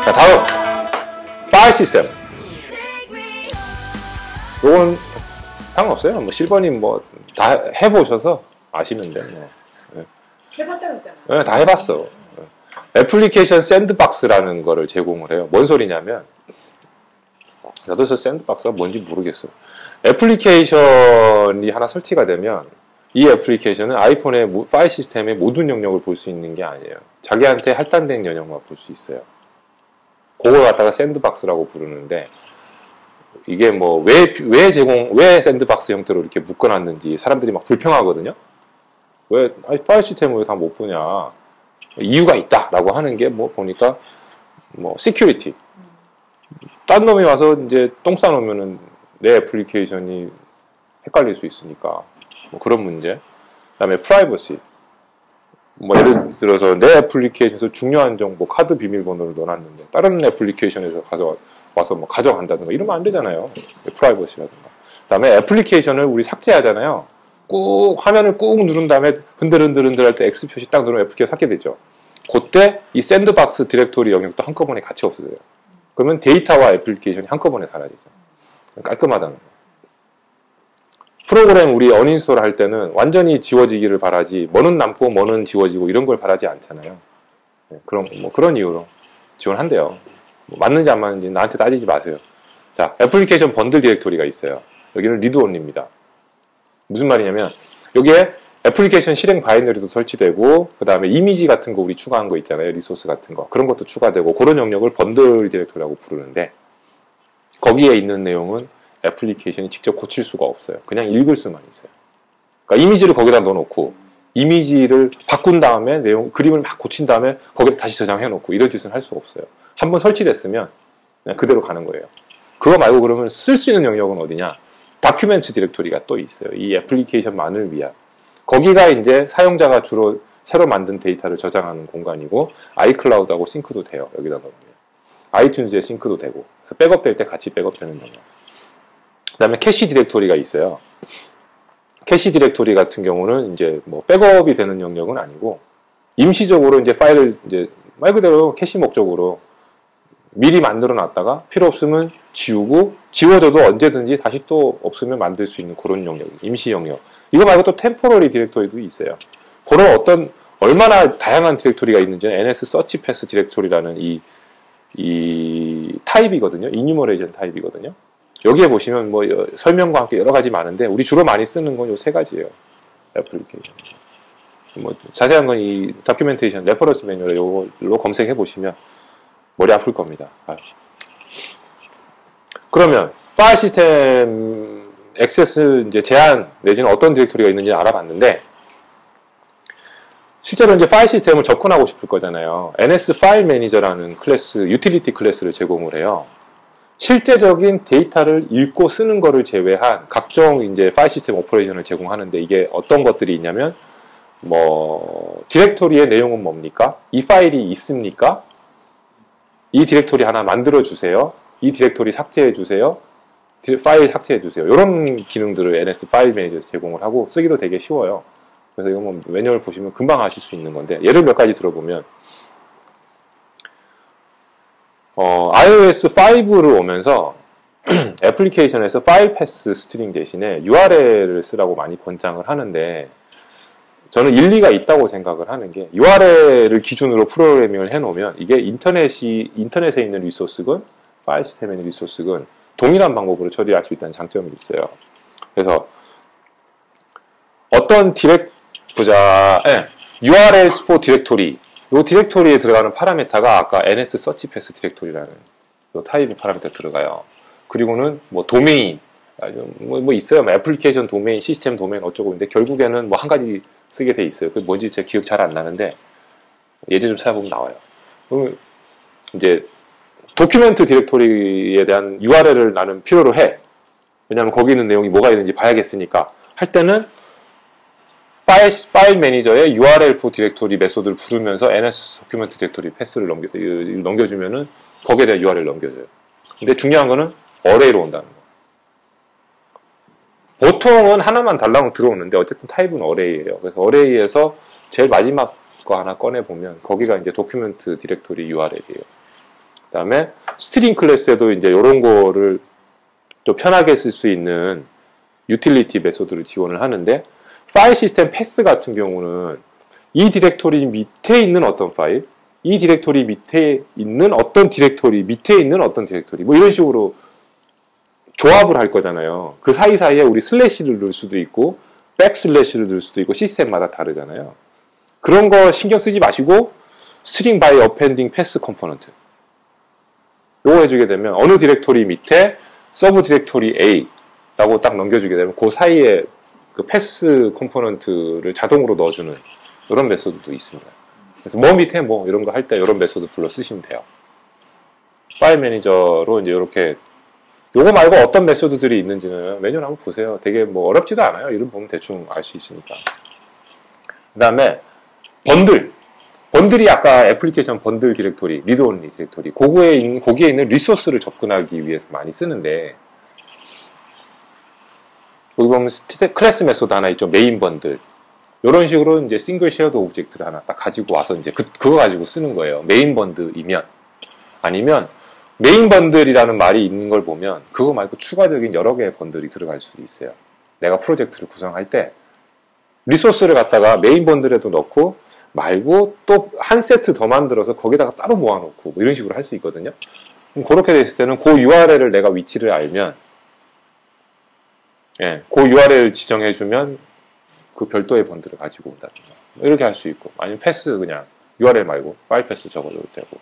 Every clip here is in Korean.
자, 다음 파일 시스템. 요건 상관없어요. 뭐 실버님 뭐 다 해보셔서 아시는데 뭐. 해봤다고 했잖아. 네, 다 해봤어. 애플리케이션 샌드박스라는 거를 제공을 해요. 뭔 소리냐면 나도 저 샌드박스가 뭔지 모르겠어. 애플리케이션이 하나 설치가 되면 이 애플리케이션은 아이폰의 파일 시스템의 모든 영역을 볼 수 있는 게 아니에요. 자기한테 할당된 영역만 볼 수 있어요. 그걸 갖다가 샌드박스라고 부르는데 이게 뭐 왜 샌드박스 형태로 이렇게 묶어놨는지 사람들이 막 불평하거든요. 왜 파일 시스템을 다 못 보냐? 이유가 있다라고 하는 게 뭐 보니까 뭐 시큐리티. 딴 놈이 와서 이제 똥 싸놓으면은 내 애플리케이션이 헷갈릴 수 있으니까 뭐 그런 문제. 그다음에 프라이버시. 뭐 예를 들어서 내 애플리케이션에서 중요한 정보 카드 비밀번호를 넣어놨는데 다른 애플리케이션에서 와서 뭐 가져간다든가 이러면 안 되잖아요. 프라이버시라든가. 그다음에 애플리케이션을 우리 삭제하잖아요. 꾹 화면을 꾹 누른 다음에 흔들흔들 할 때 X 표시 딱 누르면 애플리케이션 삭제 되죠. 그때 이 샌드박스 디렉토리 영역도 한꺼번에 같이 없어져요. 그러면 데이터와 애플리케이션이 한꺼번에 사라지죠. 깔끔하다는 거. 프로그램 우리 어인스톨 할 때는 완전히 지워지기를 바라지 뭐는 남고 뭐는 지워지고 이런 걸 바라지 않잖아요. 그런 이유로 지원한대요. 뭐 맞는지 안 맞는지 나한테 따지지 마세요. 자, 애플리케이션 번들 디렉토리가 있어요. 여기는 리드 온리입니다. 무슨 말이냐면 여기에 애플리케이션 실행 바이너리도 설치되고 그 다음에 이미지 같은 거 우리 추가한 거 있잖아요. 리소스 같은 거. 그런 것도 추가되고 그런 영역을 번들 디렉토리라고 부르는데 거기에 있는 내용은 애플리케이션이 직접 고칠 수가 없어요. 그냥 읽을 수만 있어요. 그러니까 이미지를 거기다 넣어놓고 이미지를 바꾼 다음에 그림을 막 고친 다음에 거기다 다시 저장해놓고 이런 짓은 할 수가 없어요. 한번 설치됐으면 그냥 그대로 가는 거예요. 그거 말고 그러면 쓸 수 있는 영역은 어디냐? 다큐멘트 디렉토리가 또 있어요. 이 애플리케이션만을 위한. 거기가 이제 사용자가 주로 새로 만든 데이터를 저장하는 공간이고 아이클라우드하고 싱크도 돼요. 여기다 넣으면. 아이튠즈에 싱크도 되고. 그래서 백업될 때 같이 백업되는 영역. 그 다음에 캐시 디렉토리가 있어요. 캐시 디렉토리 같은 경우는 이제 뭐 백업이 되는 영역은 아니고 임시적으로 이제 파일을 이제 말 그대로 캐시 목적으로 미리 만들어 놨다가 필요 없으면 지우고 지워져도 언제든지 다시 또 없으면 만들 수 있는 그런 영역, 임시 영역. 이거 말고 또 템포러리 디렉토리도 있어요. 그런 얼마나 다양한 디렉토리가 있는지는 NS 서치 패스 디렉토리라는 이 타입이거든요. 이뉴머레이션 타입이거든요. 여기에 보시면 뭐 설명과 함께 여러 가지 많은데 우리 주로 많이 쓰는 건 요 세 가지예요. 애플리케이션. 뭐 자세한 건 이 다큐멘테이션 레퍼런스 매뉴얼에 요걸로 검색해 보시면 머리 아플 겁니다. 그러면 파일 시스템 액세스 이제 제한 내지는 어떤 디렉토리가 있는지 알아봤는데 실제로 이제 파일 시스템을 접근하고 싶을 거잖아요. NS 파일 매니저라는 클래스, 유틸리티 클래스를 제공을 해요. 실제적인 데이터를 읽고 쓰는 거를 제외한 각종 이제 파일 시스템 오퍼레이션을 제공하는데 이게 어떤 것들이 있냐면 뭐 디렉토리의 내용은 뭡니까? 이 파일이 있습니까? 이 디렉토리 하나 만들어 주세요. 이 디렉토리 삭제해 주세요. 파일 삭제해 주세요. 이런 기능들을 NS 파일 매니저에서 제공을 하고 쓰기도 되게 쉬워요. 그래서 이거 뭐 매뉴얼 보시면 금방 하실 수 있는 건데 예를 몇 가지 들어보면 iOS 5를 오면서 애플리케이션에서 파일 패스 스트링 대신에 URL을 쓰라고 많이 권장을 하는데 저는 일리가 있다고 생각을 하는 게 URL을 기준으로 프로그래밍을 해놓으면 이게 인터넷에 있는 리소스건 파일 시스템에 있는 리소스건 동일한 방법으로 처리할 수 있다는 장점이 있어요. 그래서 어떤 URL 스포 디렉토리 이 디렉토리에 들어가는 파라미터가 아까 NS 서치 패스 디렉토리라는 이 타입의 파라미터 들어가요. 그리고는 뭐 도메인 뭐 있어요. 뭐 애플리케이션 도메인, 시스템 도메인 어쩌고 있는데 결국에는 뭐 한 가지 쓰게 돼 있어요. 그 뭔지 제 기억 잘 안 나는데 예제 좀 찾아보면 나와요. 그러면 이제 도큐멘트 디렉토리에 대한 URL을 나는 필요로 해. 왜냐하면 거기 있는 내용이 뭐가 있는지 봐야겠으니까 할 때는 파일 매니저의 URL 포 디렉토리 메소드를 부르면서 NS 도큐멘트 디렉토리 패스를 넘겨주면은 거기에 대한 URL을 넘겨줘요. 근데 중요한 거는 어레이로 온다는 거. 보통은 하나만 달라고 들어오는데 어쨌든 타입은 어레이예요. 그래서 어레이에서 제일 마지막 거 하나 꺼내보면 거기가 이제 도큐멘트 디렉토리 URL이에요. 그다음에 스트링 클래스에도 이제 이런 거를 좀 편하게 쓸 수 있는 유틸리티 메소드를 지원을 하는데 파일 시스템 패스 같은 경우는 이 디렉토리 밑에 있는 어떤 파일, 이 디렉토리 밑에 있는 어떤 디렉토리, 밑에 있는 어떤 디렉토리 뭐 이런 식으로 조합을 할 거잖아요. 그 사이사이에 우리 슬래시를 넣을 수도 있고 백슬래시를 넣을 수도 있고 시스템마다 다르잖아요. 그런 거 신경 쓰지 마시고 스트링 바이 어펜딩 패스 컴포넌트 요거 해주게 되면 어느 디렉토리 밑에 서브 디렉토리 A라고 딱 넘겨주게 되면 그 사이에 그 패스 컴포넌트를 자동으로 넣어주는 이런 메소드도 있습니다. 그래서 뭐 밑에 뭐 이런 거 할 때 이런 메소드 불러 쓰시면 돼요. 파일 매니저로 이제 이렇게 요거 말고 어떤 메소드들이 있는지는 매뉴얼 한번 보세요. 되게 뭐 어렵지도 않아요. 이름 보면 대충 알 수 있으니까. 그 다음에 번들이 아까 애플리케이션 번들 디렉토리, 리드 온리 디렉토리 거기에 있는 리소스를 접근하기 위해서 많이 쓰는데 여기 보면 클래스 메소드 하나 있죠. 메인 번들. 이런 식으로 이제 싱글 쉐어드 오브젝트를 하나 딱 가지고 와서 이제 그거 가지고 쓰는 거예요. 메인 번들이면 아니면 메인 번들이라는 말이 있는 걸 보면 그거 말고 추가적인 여러 개의 번들이 들어갈 수도 있어요. 내가 프로젝트를 구성할 때 리소스를 갖다가 메인 번들에도 넣고 말고 또 한 세트 더 만들어서 거기다가 따로 모아놓고 뭐 이런 식으로 할 수 있거든요. 그럼 그렇게 됐을 때는 그 URL을 내가 위치를 알면 그 URL 지정해주면 그 별도의 번들을 가지고 온다든가 이렇게 할 수 있고 아니면 패스 그냥 URL 말고 파일 패스 적어줘도 되고 그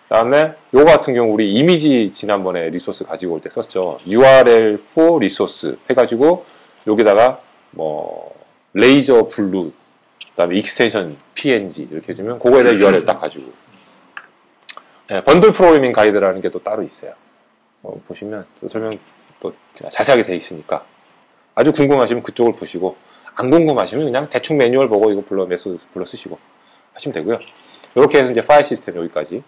다음에 요거 같은 경우 우리 이미지 지난번에 리소스 가지고 올 때 썼죠. URL for 리소스 해가지고 여기다가 뭐 레이저 블루 그 다음에 익스텐션 PNG 이렇게 해주면 그거에 대한 URL 딱 가지고 번들 프로그래밍 가이드라는 게 또 따로 있어요. 보시면 또 설명 또 자세하게 돼 있으니까 아주 궁금하시면 그쪽을 보시고 안 궁금하시면 그냥 대충 매뉴얼 보고 이거 메소드 불러 쓰시고 하시면 되고요. 이렇게 해서 이제 파일 시스템 여기까지.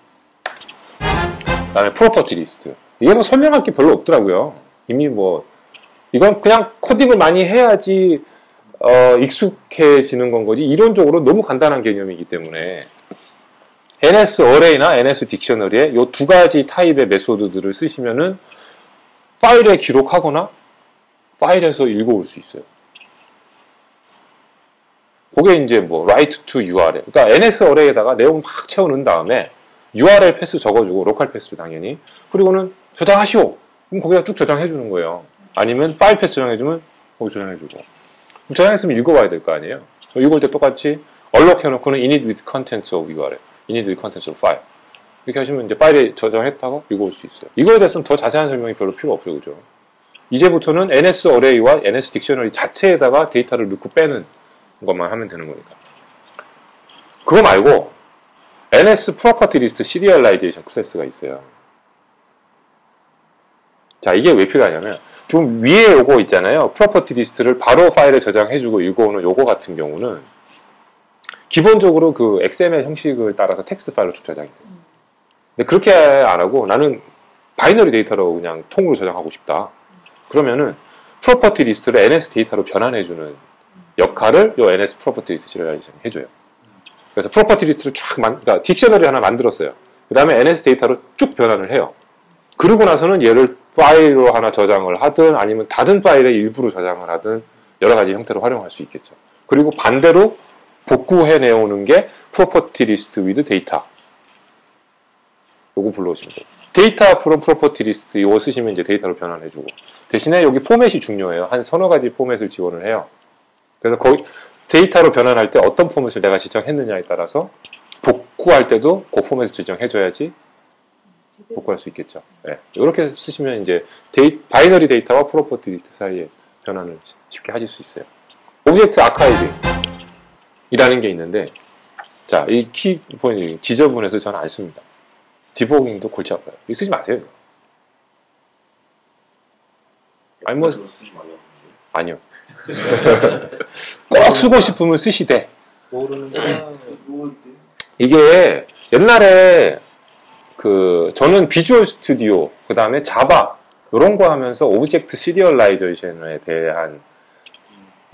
그 다음에 프로퍼티 리스트. 이게 뭐 설명할 게 별로 없더라고요. 이미 뭐 이건 그냥 코딩을 많이 해야지 익숙해지는 건 거지 이론적으로 너무 간단한 개념이기 때문에 NS 어레이나 NS 딕셔너리에 이 두 가지 타입의 메소드들을 쓰시면은 파일에 기록하거나 파일에서 읽어올 수 있어요. 그게 이제 뭐 write to URL. 그러니까 NS 어레이에다가 내용 막 채워넣은 다음에 URL 패스 적어주고 로컬 패스 당연히 그리고는 저장하시오. 그럼 거기다 쭉 저장해 주는 거예요. 아니면 파일 패스 저장해주면 거기 저장해 주고. 저장했으면 읽어봐야 될 거 아니에요. 읽을 때 똑같이 얼럭 해놓고는 init with contents of URL, init with contents of file 이렇게 하시면 이제 파일에 저장했다가 읽어올 수 있어요. 이거에 대해서는 더 자세한 설명이 별로 필요 없어요, 그죠? 이제부터는 NS 어레이와 NS 딕셔너리 자체에다가 데이터를 넣고 빼는 것만 하면 되는 거니까. 그거 말고 NS 프로퍼티 리스트 시리얼라이제이션 클래스가 있어요. 자, 이게 왜 필요하냐면 좀 위에 요거 있잖아요. 프로퍼티 리스트를 바로 파일에 저장해주고 읽어오는 요거 같은 경우는 기본적으로 그 XML 형식을 따라서 텍스트 파일로 쭉 저장이 돼요. 근데 그렇게 안 하고 나는 바이너리 데이터로 그냥 통으로 저장하고 싶다. 그러면은 프로퍼티 리스트를 NS 데이터로 변환해주는 역할을 요 NS 프로퍼티 리스트 시리얼라이제이션이 해줘요. 그래서 프로퍼티 리스트를 그러니까 딕셔너리 하나 만들었어요. 그 다음에 NS 데이터로 쭉 변환을 해요. 그러고 나서는 얘를 파일로 하나 저장을 하든 아니면 닫은 파일의 일부로 저장을 하든 여러 가지 형태로 활용할 수 있겠죠. 그리고 반대로 복구해 내오는 게 프로퍼티 리스트 위드 데이터. 요거 불러오시면 돼요. 데이터 프롬 프로퍼티 리스트 이거 쓰시면 이제 데이터로 변환해주고 대신에 여기 포맷이 중요해요. 한 서너 가지 포맷을 지원을 해요. 그래서 거기 데이터로 변환할 때 어떤 포맷을 내가 지정했느냐에 따라서 복구할 때도 그 포맷을 지정해줘야지 복구할 수 있겠죠. 네. 이렇게 쓰시면 이제 바이너리 데이터와 프로퍼티 리스트 사이에 변환을 쉽게 하실 수 있어요. 오브젝트 아카이빙이라는 게 있는데, 자, 이 키 포인트 지저분해서 저는 안 씁니다. 디버깅도 골치 아파요. 이거 쓰지 마세요. 이거. 아니 뭐 아니요. 꼭 쓰고 싶으면 쓰시되. 이게 옛날에 저는 비주얼 스튜디오, 그 다음에 자바, 이런 거 하면서 오브젝트 시리얼라이제이션에 대한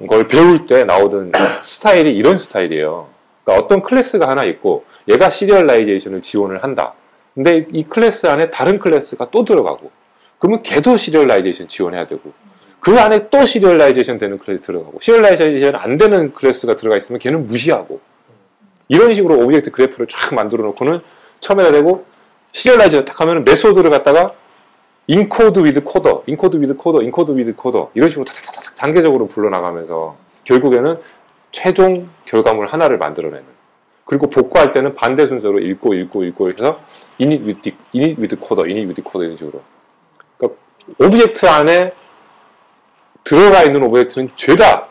걸 배울 때 나오던 스타일이 이런 스타일이에요. 그러니까 어떤 클래스가 하나 있고, 얘가 시리얼라이제이션을 지원을 한다. 근데 이 클래스 안에 다른 클래스가 또 들어가고, 그러면 걔도 시리얼라이제이션 지원해야 되고, 그 안에 또 시리얼라이제이션 되는 클래스 들어가고, 시리얼라이제이션 안 되는 클래스가 들어가 있으면 걔는 무시하고, 이런 식으로 오브젝트 그래프를 쫙 만들어 놓고는 처음에다 대고 시리얼라이저 딱 하면은 메소드를 갖다가 인코드 위드 코더, 인코드 위드 코더, 인코드 위드 코더 이런 식으로 탁탁탁 단계적으로 불러나가면서 결국에는 최종 결과물 하나를 만들어내는. 그리고 복구할 때는 반대 순서로 읽고 해서 init with coder, init with coder 이런 식으로. 그러니까 오브젝트 안에 들어가 있는 오브젝트는 죄다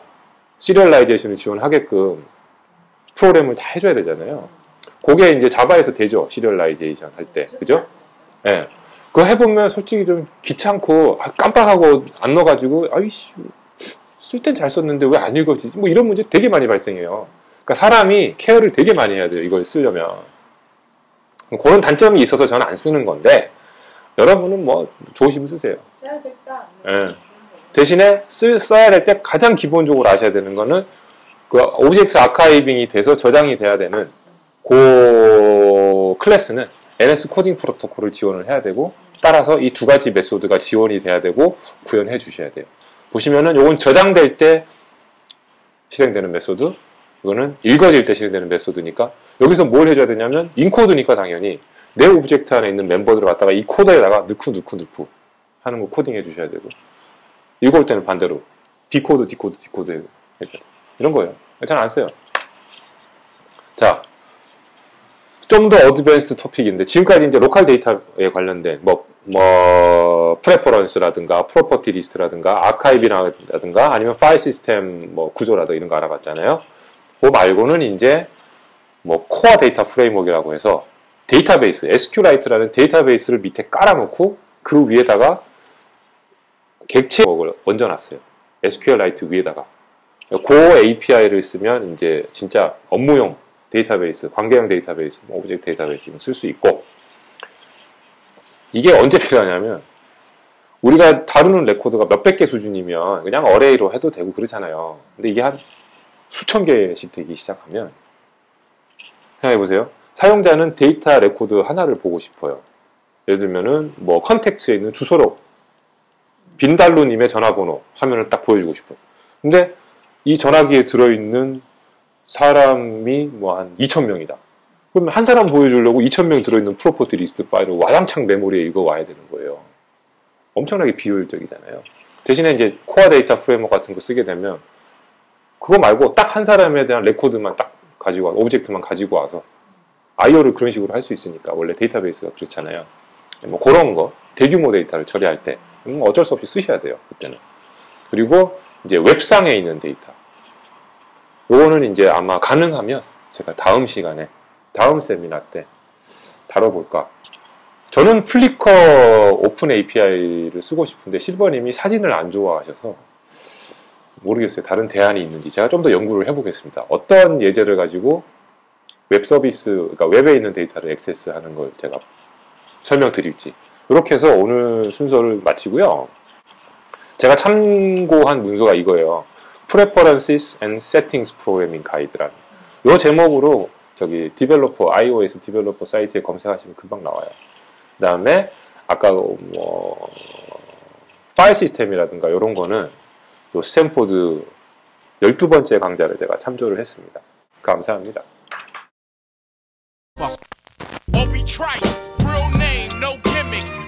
시리얼라이제이션을 지원하게끔 프로그램을 다 해줘야 되잖아요. 그게 이제 자바에서 되죠. 시리얼라이제이션 할 때. 그죠? 예. 네. 그거 해보면 솔직히 좀 귀찮고, 깜빡하고 안 넣어가지고, 아이씨, 쓸 땐 잘 썼는데 왜 안 읽어지지? 뭐 이런 문제 되게 많이 발생해요. 그러니까 사람이 케어를 되게 많이 해야 돼요. 이걸 쓰려면. 그런 단점이 있어서 저는 안 쓰는 건데, 여러분은 뭐, 좋으시면 쓰세요. 써야 될까? 예. 대신에 써야 될 때 가장 기본적으로 아셔야 되는 거는, 그 오브젝트 아카이빙이 돼서 저장이 돼야 되는 그 클래스는 NS 코딩 프로토콜을 지원을 해야 되고, 따라서 이 두 가지 메소드가 지원이 돼야 되고 구현해 주셔야 돼요. 보시면은 요건 저장될 때 실행되는 메소드, 이거는 읽어질 때 실행되는 메소드니까 여기서 뭘 해줘야 되냐면 인코드니까 당연히 내 오브젝트 안에 있는 멤버들을 갖다가 이 코드에다가 넣고 하는 거 코딩해 주셔야 되고, 읽을 때는 반대로 디코드 해줘야 돼요. 이런 거예요. 잘 안 써요. 자, 좀 더 어드밴스드 토픽인데, 지금까지 이제 로컬 데이터에 관련된, 프레퍼런스라든가, 프로퍼티 리스트라든가, 아카이브라든가, 아니면 파일 시스템, 구조라든가 이런 거 알아봤잖아요. 그거 말고는 이제, 코어 데이터 프레임워크라고 해서, 데이터베이스, SQLite라는 데이터베이스를 밑에 깔아놓고, 그 위에다가 객체를 얹어놨어요. SQLite 위에다가. 그 API를 쓰면 이제 진짜 업무용 데이터베이스, 관계형 데이터베이스, 오브젝트 데이터베이스 쓸 수 있고, 이게 언제 필요하냐면 우리가 다루는 레코드가 몇백 개 수준이면 그냥 어레이로 해도 되고 그렇잖아요. 근데 이게 한 수천 개씩 되기 시작하면, 생각해보세요. 사용자는 데이터 레코드 하나를 보고 싶어요. 예를 들면은 컨택트에 있는 주소록 빈달로님의 전화번호 화면을 딱 보여주고 싶어요. 근데 이 전화기에 들어있는 사람이 한 2,000명이다. 그러면 한 사람 보여주려고 2,000명 들어있는 프로퍼티 리스트 파일을 와장창 메모리에 읽어와야 되는 거예요. 엄청나게 비효율적이잖아요. 대신에 이제 코어 데이터 프레임워크 같은 거 쓰게 되면 그거 말고 딱 한 사람에 대한 레코드만 딱 가지고 와서, 오브젝트만 가지고 와서 IO를 그런 식으로 할 수 있으니까, 원래 데이터베이스가 그렇잖아요. 그런 거, 대규모 데이터를 처리할 때 어쩔 수 없이 쓰셔야 돼요, 그때는. 그리고 이제 웹상에 있는 데이터. 요거는 이제 아마 가능하면 제가 다음 시간에, 다음 세미나 때 다뤄볼까. 저는 플리커 오픈 API를 쓰고 싶은데 실버님이 사진을 안 좋아하셔서 모르겠어요. 다른 대안이 있는지 제가 좀 더 연구를 해보겠습니다. 어떤 예제를 가지고 웹 서비스, 그러니까 웹에 있는 데이터를 액세스하는 걸 제가 설명드릴지. 이렇게 해서 오늘 순서를 마치고요. 제가 참고한 문서가 이거예요. Preferences and Settings Programming Guide라는. 이 제목으로 저기 디벨로퍼, iOS 디벨로퍼 사이트에 검색하시면 금방 나와요. 그 다음에 아까 파일 시스템이라든가 이런 거는 요 스탠포드 12번째 강좌를 제가 참조를 했습니다. 감사합니다. Obi Trice, real name, no gimmicks.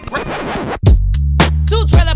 Two trailer